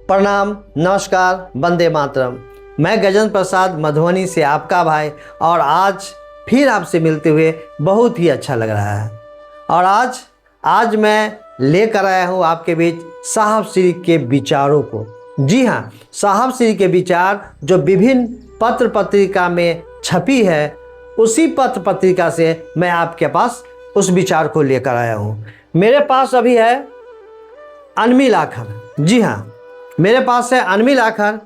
प्रणाम, नमस्कार, वंदे मातरम। मैं गजेंद्र प्रसाद मधुबनी से आपका भाई, और आज फिर आपसे मिलते हुए बहुत ही अच्छा लग रहा है। और आज मैं लेकर आया हूँ आपके बीच साहब श्री के विचारों को। जी हाँ, साहब श्री के विचार जो विभिन्न पत्र पत्रिका में छपी है, उसी पत्र पत्रिका से मैं आपके पास उस विचार को लेकर आया हूँ। मेरे पास अभी है अनमिल आखर। जी हाँ, मेरे पास है अनमिल आखर,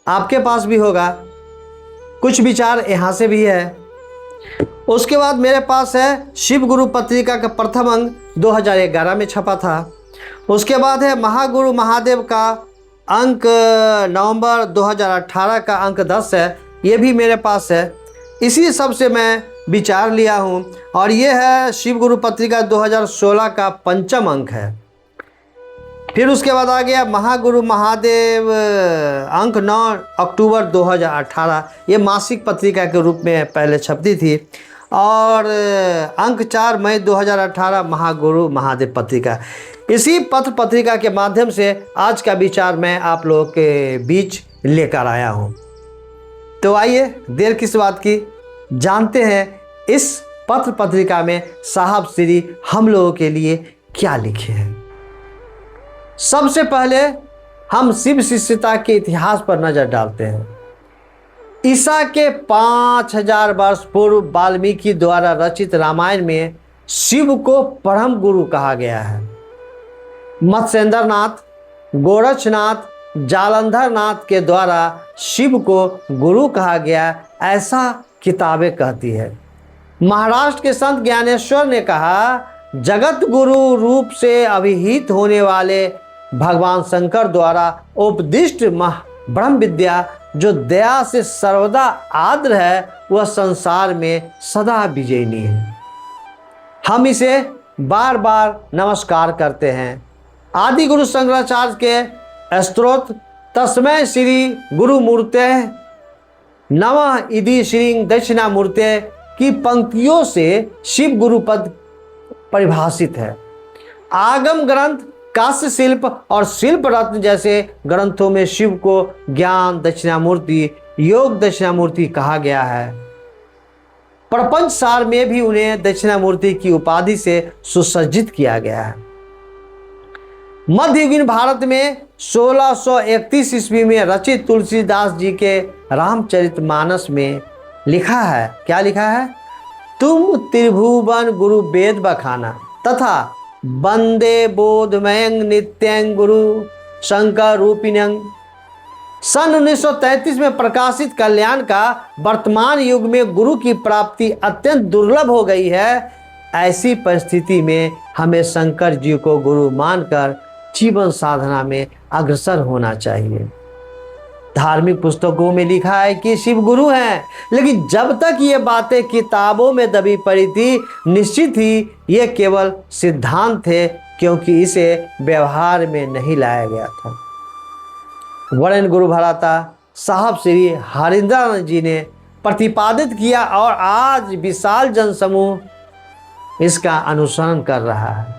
आपके पास भी होगा। कुछ विचार यहाँ से भी है। उसके बाद मेरे पास है शिव गुरु पत्रिका का प्रथम अंक 2011 में छपा था। उसके बाद है महागुरु महादेव का अंक नवंबर 2018 का अंक 10 है, ये भी मेरे पास है। इसी सब से मैं विचार लिया हूँ। और ये है शिव गुरु पत्रिका 2016 का पंचम अंक है। फिर उसके बाद आ गया महागुरु महादेव अंक 9 अक्टूबर 2018, ये मासिक पत्रिका के रूप में पहले छपती थी। और अंक 4 मई 2018 महागुरु महादेव पत्रिका। इसी पत्र पत्रिका के माध्यम से आज का विचार मैं आप लोगों के बीच लेकर आया हूँ। तो आइए देर किस बात की, जानते हैं इस पत्र पत्रिका में साहब श्री हम लोगों के लिए क्या लिखे हैं। सबसे पहले हम शिव शिष्यता के इतिहास पर नजर डालते हैं। ईसा के 5000 वर्ष पूर्व वाल्मीकि द्वारा रचित रामायण में शिव को परम गुरु कहा गया है। मत्स्येंद्रनाथ, गोरक्षनाथ, जालंधरनाथ के द्वारा शिव को गुरु कहा गया, ऐसा किताबें कहती है। महाराष्ट्र के संत ज्ञानेश्वर ने कहा, जगत गुरु रूप से अभिहित होने वाले भगवान शंकर द्वारा उपदिष्ट ब्रह्म विद्या जो दया से सर्वदा आर्द्र है, वह संसार में सदा विजयनी है। हम इसे बार बार नमस्कार करते हैं। आदि गुरु शंकराचार्य के स्तोत्र तस्मै श्री गुरु मूर्ते नमः इति श्री दक्षिणामूर्ते की पंक्तियों से शिव गुरु पद परिभाषित है। आगम ग्रंथ, कास्य शिल्प और शिल्प रत्न जैसे ग्रंथों में शिव को ज्ञान दक्षिणामूर्ति, योग दक्षिणामूर्ति कहा गया है। प्रपंच सार में भी उन्हें दक्षिणामूर्ति की उपाधि से सुसज्जित किया गया है। मध्ययुगीन भारत में 1631 ईस्वी में रचित तुलसीदास जी के रामचरितमानस में लिखा है, क्या लिखा है? तुम त्रिभुवन गुरु वेद बखाना तथा वंदे बोधमयंग नित्यं गुरु शंकर रूपिणं। सन 1933 में प्रकाशित कल्याण का वर्तमान युग में गुरु की प्राप्ति अत्यंत दुर्लभ हो गई है। ऐसी परिस्थिति में हमें शंकर जी को गुरु मानकर जीवन साधना में अग्रसर होना चाहिए। धार्मिक पुस्तकों में लिखा है कि शिव गुरु हैं, लेकिन जब तक ये बातें किताबों में दबी पड़ी थी, निश्चित ही ये केवल सिद्धांत थे, क्योंकि इसे व्यवहार में नहीं लाया गया था। वर्ण गुरु भराता साहब श्री हरिंद्रानंद जी ने प्रतिपादित किया, और आज विशाल जनसमूह इसका अनुसरण कर रहा है।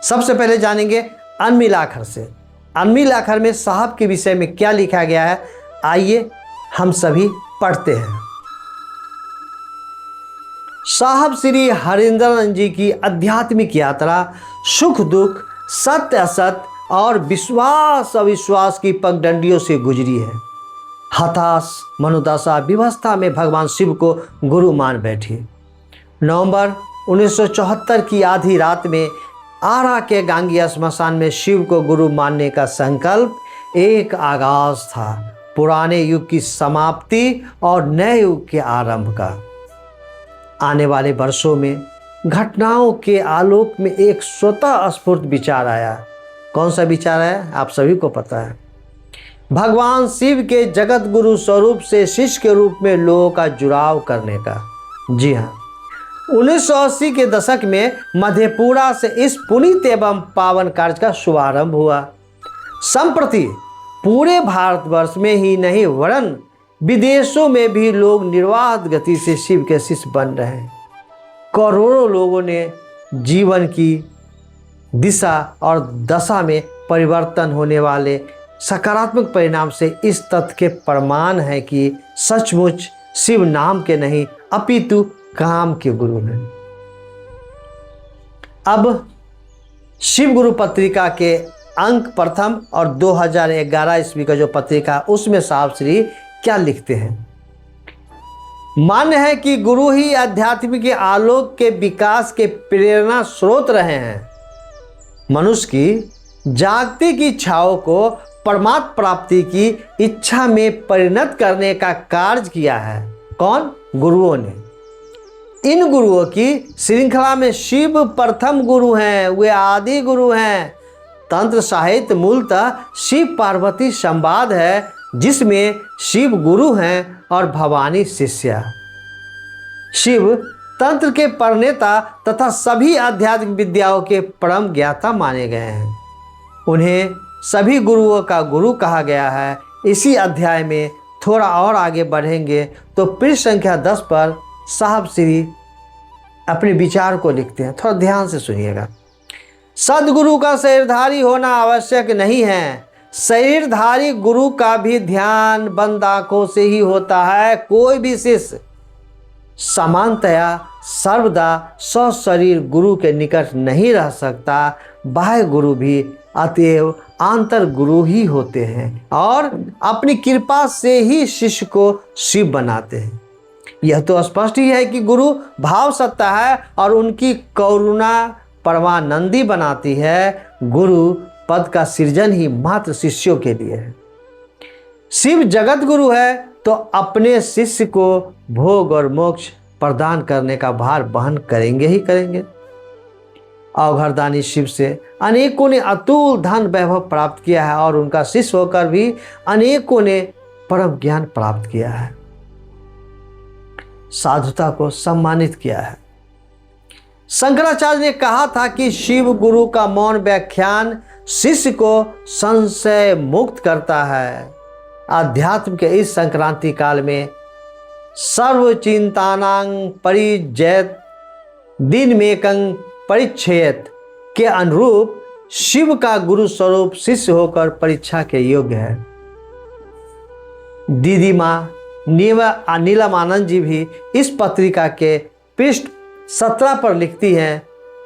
सबसे पहले जानेंगे अनमिल आखर से। अनमिल आखर में साहब के विषय में क्या लिखा गया है, आइए हम सभी पढ़ते हैं। साहब श्री हरिंद्रानंद जी की आध्यात्मिक यात्रा सुख दुख, सत्य असत्य और विश्वास अविश्वास की पगडंडियों से गुजरी है। हताश मनोदशा विवस्था में भगवान शिव को गुरु मान बैठे। नवंबर 1974 की आधी रात में आरा के गांगी श्मशान में शिव को गुरु मानने का संकल्प एक आगाज था, पुराने युग की समाप्ति और नए युग के आरंभ का। आने वाले वर्षों में घटनाओं के आलोक में एक स्वतः स्फूर्त विचार आया। कौन सा विचार है, आप सभी को पता है। भगवान शिव के जगत गुरु स्वरूप से शिष्य के रूप में लोगों का जुड़ाव करने का। जी हाँ, 1980 के दशक में मधेपुरा से इस पुनीत एवं पावन कार्य का शुभारंभ हुआ। संप्रति पूरे भारतवर्ष में ही नहीं, वरन विदेशों में भी लोग निर्बाध गति से शिव के शिष्य बन रहे हैं। करोड़ों लोगों ने जीवन की दिशा और दशा में परिवर्तन होने वाले सकारात्मक परिणाम से इस तथ्य के प्रमाण है कि सचमुच शिव नाम के नहीं अपितु काम के गुरु हैं। अब शिव गुरु पत्रिका के अंक प्रथम और 2011 ईस्वी का जो पत्रिका उसमें साहब श्री क्या लिखते हैं। मान्य है कि गुरु ही अध्यात्म के आलोक के विकास के प्रेरणा स्रोत रहे हैं। मनुष्य की जागती की इच्छाओं को परमात्म प्राप्ति की इच्छा में परिणत करने का कार्य किया है। कौन? गुरुओं ने। इन गुरुओं की श्रृंखला में शिव प्रथम गुरु हैं, वे आदि गुरु हैं। तंत्र साहित्य मूलतः शिव पार्वती संवाद है, जिसमें शिव गुरु हैं और भवानी शिष्या। शिव तंत्र के प्रणेता तथा सभी आध्यात्मिक विद्याओं के परम ज्ञाता माने गए हैं। उन्हें सभी गुरुओं का गुरु कहा गया है। इसी अध्याय में थोड़ा और आगे बढ़ेंगे तो पृष्ठ संख्या 10 पर साहब श्री अपने विचार को लिखते हैं। थोड़ा ध्यान से सुनिएगा। सदगुरु का शरीरधारी होना आवश्यक नहीं है। शरीरधारी गुरु का भी ध्यान बंद आंखों से ही होता है। कोई भी शिष्य समानतया सर्वदा सशरीर गुरु के निकट नहीं रह सकता। बाह्य गुरु भी अतएव आंतर गुरु ही होते हैं और अपनी कृपा से ही शिष्य को शिव बनाते हैं। यह तो स्पष्ट ही है कि गुरु भाव सत्ता है और उनकी करुणा परमानंदी बनाती है। गुरु पद का सृजन ही मात्र शिष्यों के लिए है। शिव जगत गुरु है तो अपने शिष्य को भोग और मोक्ष प्रदान करने का भार वहन करेंगे ही करेंगे। अवघरदानी शिव से अनेकों ने अतुल धन वैभव प्राप्त किया है और उनका शिष्य होकर भी अनेकों ने परम ज्ञान प्राप्त किया है, साधुता को सम्मानित किया है। शंकराचार्य ने कहा था कि शिव गुरु का मौन व्याख्यान शिष्य को संशय मुक्त करता है। अध्यात्म के इस संक्रांति काल में सर्व चिंतानां परिजयत दिन में कंग परिच्छेद के अनुरूप शिव का गुरु स्वरूप शिष्य होकर परीक्षा के योग्य है। दीदी माँ नीलम आनंद जी भी इस पत्रिका के पृष्ठ 17 पर लिखती हैं,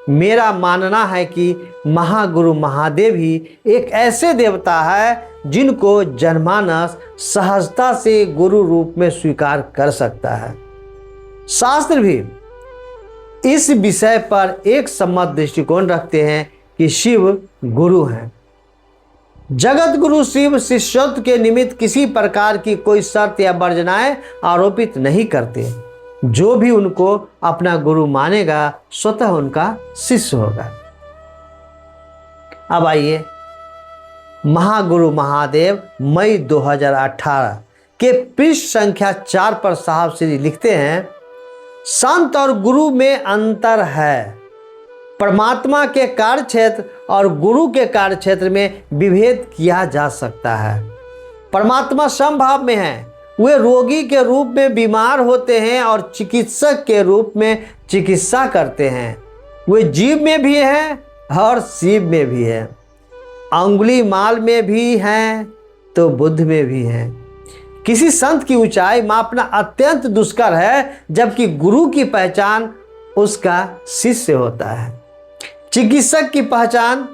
मेरा मानना है कि महागुरु महादेव ही एक ऐसे देवता है जिनको जनमानस सहजता से गुरु रूप में स्वीकार कर सकता है। शास्त्र भी इस विषय पर एक सम्मत दृष्टिकोण रखते हैं कि शिव गुरु हैं। जगत गुरु शिव शिष्यत्व के निमित्त किसी प्रकार की कोई शर्त या वर्जनाएं आरोपित नहीं करते। जो भी उनको अपना गुरु मानेगा स्वतः उनका शिष्य होगा। अब आइए महागुरु महादेव मई 2018 के पृष्ठ संख्या 4 पर साहब श्री लिखते हैं, संत और गुरु में अंतर है। परमात्मा के कार्य क्षेत्र और गुरु के कार्य क्षेत्र में विभेद किया जा सकता है। परमात्मा समभाव में है। वे रोगी के रूप में बीमार होते हैं और चिकित्सक के रूप में चिकित्सा करते हैं। वे जीव में भी हैं और शिव में भी हैं। अंगुली माल में भी हैं तो बुद्ध में भी हैं। किसी संत की ऊंचाई मापना अत्यंत दुष्कर है, जबकि गुरु की पहचान उसका शिष्य होता है। चिकित्सक की पहचान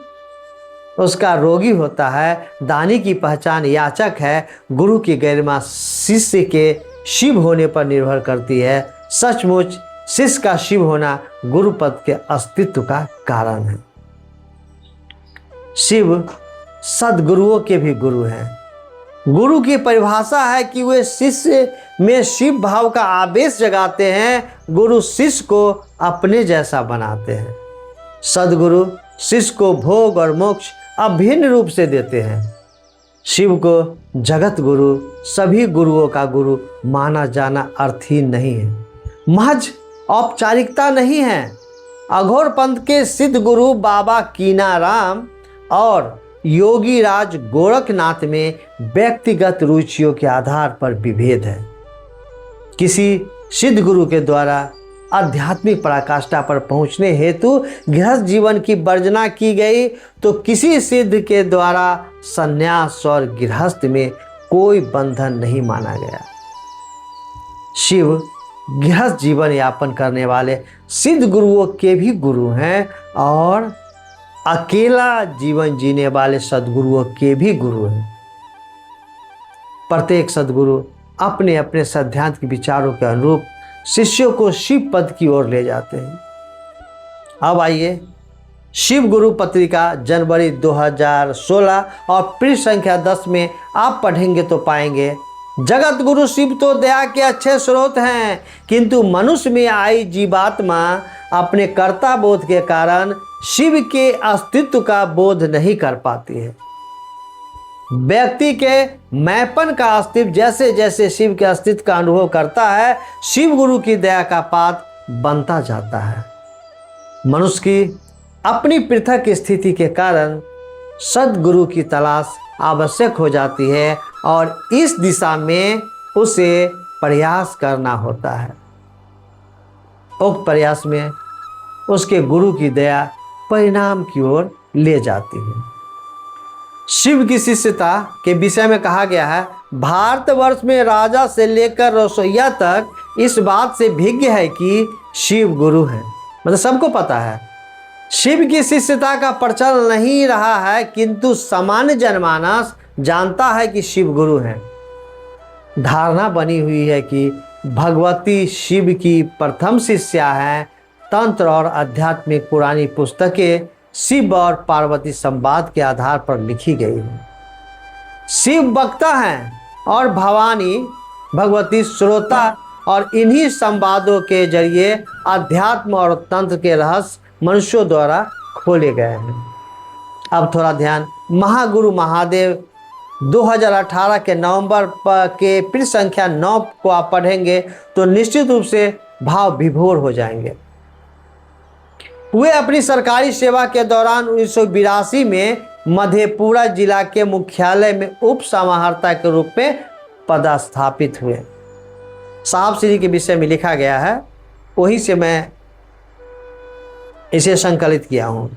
उसका रोगी होता है। दानी की पहचान याचक है। गुरु की गरिमा शिष्य के शिव होने पर निर्भर करती है। सचमुच शिष्य का शिव होना गुरु पद के अस्तित्व का कारण है। शिव सद्गुरुओं के भी गुरु हैं। गुरु की परिभाषा है कि वे शिष्य में शिव भाव का आवेश जगाते हैं। गुरु शिष्य को अपने जैसा बनाते हैं। सद्गुरु शिष्य को भोग और मोक्ष अभिन्न रूप से देते हैं। शिव को जगत गुरु, सभी गुरुओं का गुरु माना जाना अर्थहीन नहीं है, महज औपचारिकता नहीं है। अघोर पंथ के सिद्ध गुरु बाबा कीनाराम और योगी राज गोरखनाथ में व्यक्तिगत रुचियों के आधार पर विभेद है। किसी सिद्ध गुरु के द्वारा आध्यात्मिक पराकाष्ठा पर पहुंचने हेतु गृहस्थ जीवन की वर्जना की गई तो किसी सिद्ध के द्वारा संन्यास और गृहस्थ में कोई बंधन नहीं माना गया। शिव गृहस्थ जीवन यापन करने वाले सिद्ध गुरुओं के भी गुरु हैं और अकेला जीवन जीने वाले सद्गुरुओं के भी गुरु हैं। प्रत्येक सद्गुरु अपने अपने सद्धांत विचारों के अनुरूप शिष्यों को शिव पद की ओर ले जाते हैं। अब आइए शिव गुरु पत्रिका जनवरी 2016 और पृष्ठ संख्या 10 में आप पढ़ेंगे तो पाएंगे, जगत गुरु शिव तो दया के अच्छे स्रोत हैं, किंतु मनुष्य में आई जीवात्मा अपने कर्ता बोध के कारण शिव के अस्तित्व का बोध नहीं कर पाती है। व्यक्ति के मैंपन का अस्तित्व जैसे जैसे शिव के अस्तित्व का अनुभव करता है, शिव गुरु की दया का पात्र बनता जाता है। मनुष्य की अपनी पृथक स्थिति के कारण सद्गुरु की तलाश आवश्यक हो जाती है और इस दिशा में उसे प्रयास करना होता है। उक्त प्रयास में उसके गुरु की दया परिणाम की ओर ले जाती है। शिव की शिष्यता के विषय में कहा गया है, भारतवर्ष में राजा से लेकर रसोइया तक इस बात से भिज्ञ है कि शिव गुरु है। मतलब सबको पता है शिव की शिष्यता का प्रचलन नहीं रहा है, किंतु सामान्य जनमानस जानता है कि शिव गुरु हैं। धारणा बनी हुई है कि भगवती शिव की प्रथम शिष्या हैं। तंत्र और आध्यात्मिक पुरानी पुस्तकें शिव और पार्वती संवाद के आधार पर लिखी गई हैं। शिव वक्ता हैं और भवानी भगवती श्रोता, और इन्हीं संवादों के जरिए अध्यात्म और तंत्र के रहस्य मनुष्यों द्वारा खोले गए हैं। अब थोड़ा ध्यान, महागुरु महादेव 2018 के नवंबर के पृष्ठ संख्या 9 को आप पढ़ेंगे तो निश्चित रूप से भाव विभोर हो जाएंगे। वे अपनी सरकारी सेवा के दौरान 1982 में मधेपुरा जिला के मुख्यालय में उप समाहर्ता के रूप में पदस्थापित हुए। साहब श्री के विषय में लिखा गया है, वहीं से मैं इसे संकलित किया हूँ।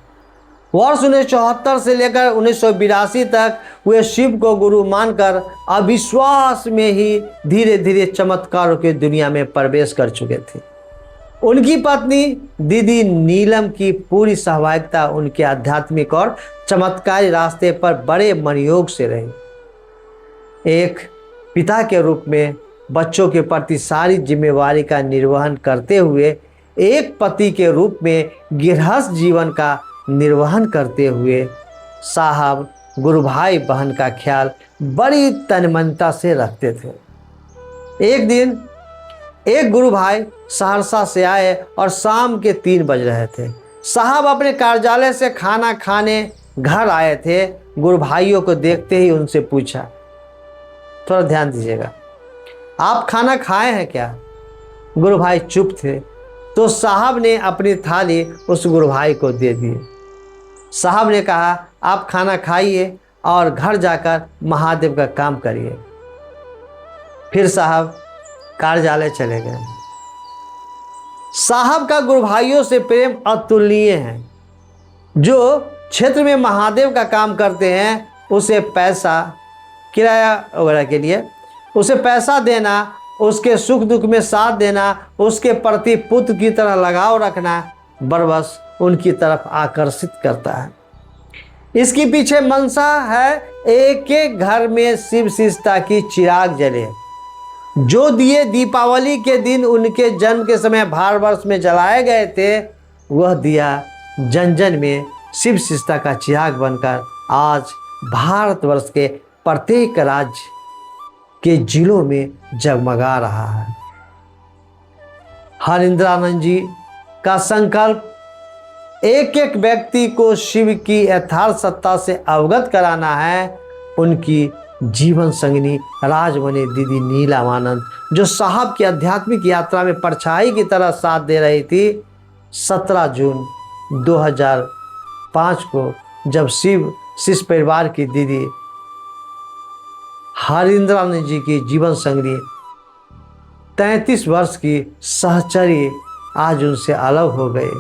वर्ष 1974 से लेकर 1982 तक वे शिव को गुरु मानकर अविश्वास में ही धीरे धीरे चमत्कारों की दुनिया में प्रवेश कर चुके थे। उनकी पत्नी दीदी नीलम की पूरी सहभागिता उनके आध्यात्मिक और चमत्कारी रास्ते पर बड़े मनयोग से रही। एक पिता के रूप में बच्चों के प्रति सारी जिम्मेवारी का निर्वहन करते हुए, एक पति के रूप में गृहस्थ जीवन का निर्वहन करते हुए साहब गुरु भाई बहन का ख्याल बड़ी तन्मयता से रखते थे। एक दिन एक गुरु भाई सहरसा से आए और शाम के 3 बज रहे थे। साहब अपने कार्यालय से खाना खाने घर आए थे। गुरु भाइयों को देखते ही उनसे पूछा, थोड़ा ध्यान दीजिएगा, आप खाना खाए हैं क्या? गुरु भाई चुप थे, तो साहब ने अपनी थाली उस गुरु भाई को दे दी। साहब ने कहा, आप खाना खाइए और घर जाकर महादेव का काम करिए। फिर साहब कार्यालय चले गए। साहब का गुरु भाइयों से प्रेम अतुलनीय है। जो क्षेत्र में महादेव का काम करते हैं उसे पैसा, किराया वगैरह के लिए उसे पैसा देना, उसके सुख दुख में साथ देना, उसके प्रति पुत्र की तरह लगाव रखना बरबस उनकी तरफ आकर्षित करता है। इसके पीछे मंशा है एक एक घर में शिव शिष्टता की चिराग जले। जो दिए दीपावली के दिन उनके जन्म के समय भारतवर्ष में जलाए गए थे, वह दिया जन जन में शिव शिष्टता का चिराग बनकर आज भारतवर्ष के प्रत्येक राज्य के जिलों में जगमगा रहा है। हरिंद्रानंद जी का संकल्प एक एक व्यक्ति को शिव की यथार्थ सत्ता से अवगत कराना है। उनकी जीवन संगिनी राजमणि दीदी नीलमानंद, जो साहब की आध्यात्मिक यात्रा में परछाई की तरह साथ दे रही थी, 17 जून 2005 को जब शिव शिष्य परिवार की दीदी हरिंद्रानंद जी की जीवन संगिनी 33 वर्ष की सहचरी आज उनसे अलग हो गए,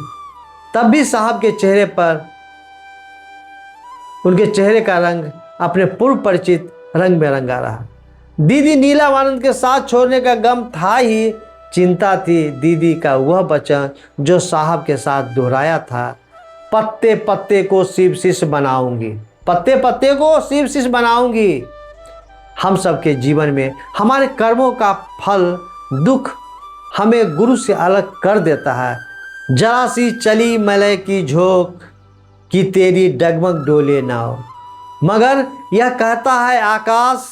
तब भी साहब के चेहरे पर, उनके चेहरे का रंग अपने पूर्व परिचित रंग में रंगा रहा। दीदी नीलम आनंद के साथ छोड़ने का गम था ही, चिंता थी दीदी का वह वचन जो साहब के साथ दोहराया था, पत्ते पत्ते को शिव शिष्य बनाऊंगी, पत्ते पत्ते को शिव शिष्य बनाऊंगी। हम सबके जीवन में हमारे कर्मों का फल दुख हमें गुरु से अलग कर देता है। जरा सी चली मलय की झोंक कि तेरी डगमग डोले नाव, मगर यह कहता है आकाश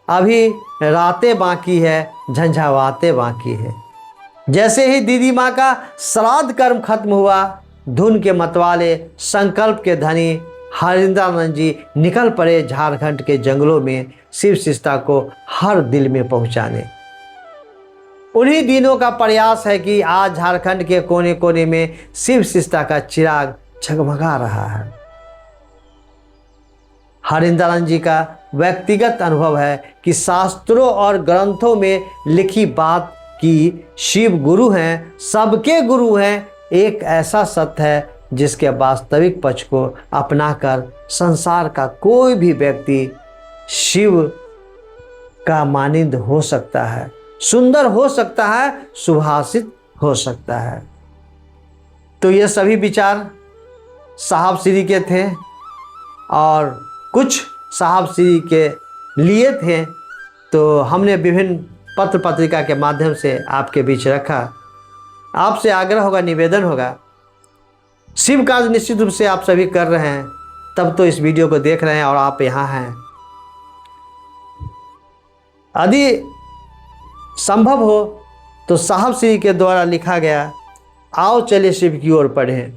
अभी रातें बाकी है, झंझावातें बाकी है। जैसे ही दीदी माँ का श्राद्ध कर्म खत्म हुआ, धुन के मतवाले संकल्प के धनी हरिंद्रानंद जी निकल पड़े झारखंड के जंगलों में शिव शिष्टता को हर दिल में पहुंचाने। उन्हीं दिनों का प्रयास है कि आज झारखंड के कोने कोने में शिव शिष्टता का चिराग झगमगा रहा है। हरिंद्रानंद जी का व्यक्तिगत अनुभव है कि शास्त्रों और ग्रंथों में लिखी बात कि शिव गुरु हैं, सबके गुरु हैं, एक ऐसा सत्य है जिसके वास्तविक पक्ष को अपनाकर संसार का कोई भी व्यक्ति शिव का मानिंद हो सकता है, सुंदर हो सकता है, सुभाषित हो सकता है। तो ये सभी विचार साहब श्री के थे और कुछ साहब श्री के लिए थे, तो हमने विभिन्न पत्र पत्रिका के माध्यम से आपके बीच रखा। आपसे आग्रह होगा, निवेदन होगा, शिव कार्य निश्चित रूप से आप सभी कर रहे हैं, तब तो इस वीडियो को देख रहे हैं और आप यहाँ हैं। यदि संभव हो तो साहब श्री के द्वारा लिखा गया आओ चले शिव की ओर पढ़ें।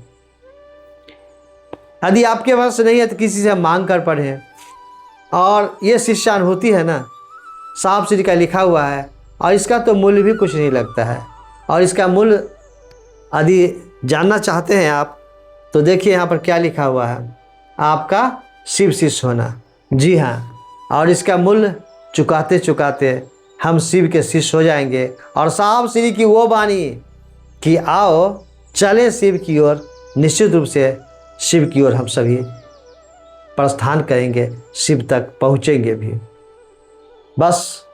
यदि आपके पास नहीं है तो किसी से मांग कर पढ़ें। और ये शिष्यानुभूति है ना, साहब श्री का लिखा हुआ है और इसका तो मूल्य भी कुछ नहीं लगता है। और इसका मूल्य यदि जानना चाहते हैं आप तो देखिए यहाँ पर क्या लिखा हुआ है, आपका शिव शिष्य होना। जी हाँ, और इसका मूल्य चुकाते चुकाते हम शिव के शिष्य हो जाएंगे। और साहब श्री की वो वाणी कि आओ चले शिव की ओर, निश्चित रूप से शिव की ओर हम सभी प्रस्थान करेंगे, शिव तक पहुँचेंगे भी। बस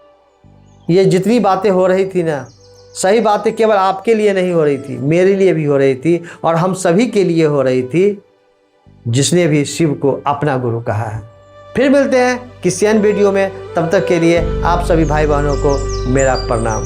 ये जितनी बातें हो रही थी ना, सही बातें केवल आपके लिए नहीं हो रही थी, मेरे लिए भी हो रही थी और हम सभी के लिए हो रही थी जिसने भी शिव को अपना गुरु कहा है। फिर मिलते हैं किसी अन्य वीडियो में, तब तक के लिए आप सभी भाई बहनों को मेरा प्रणाम।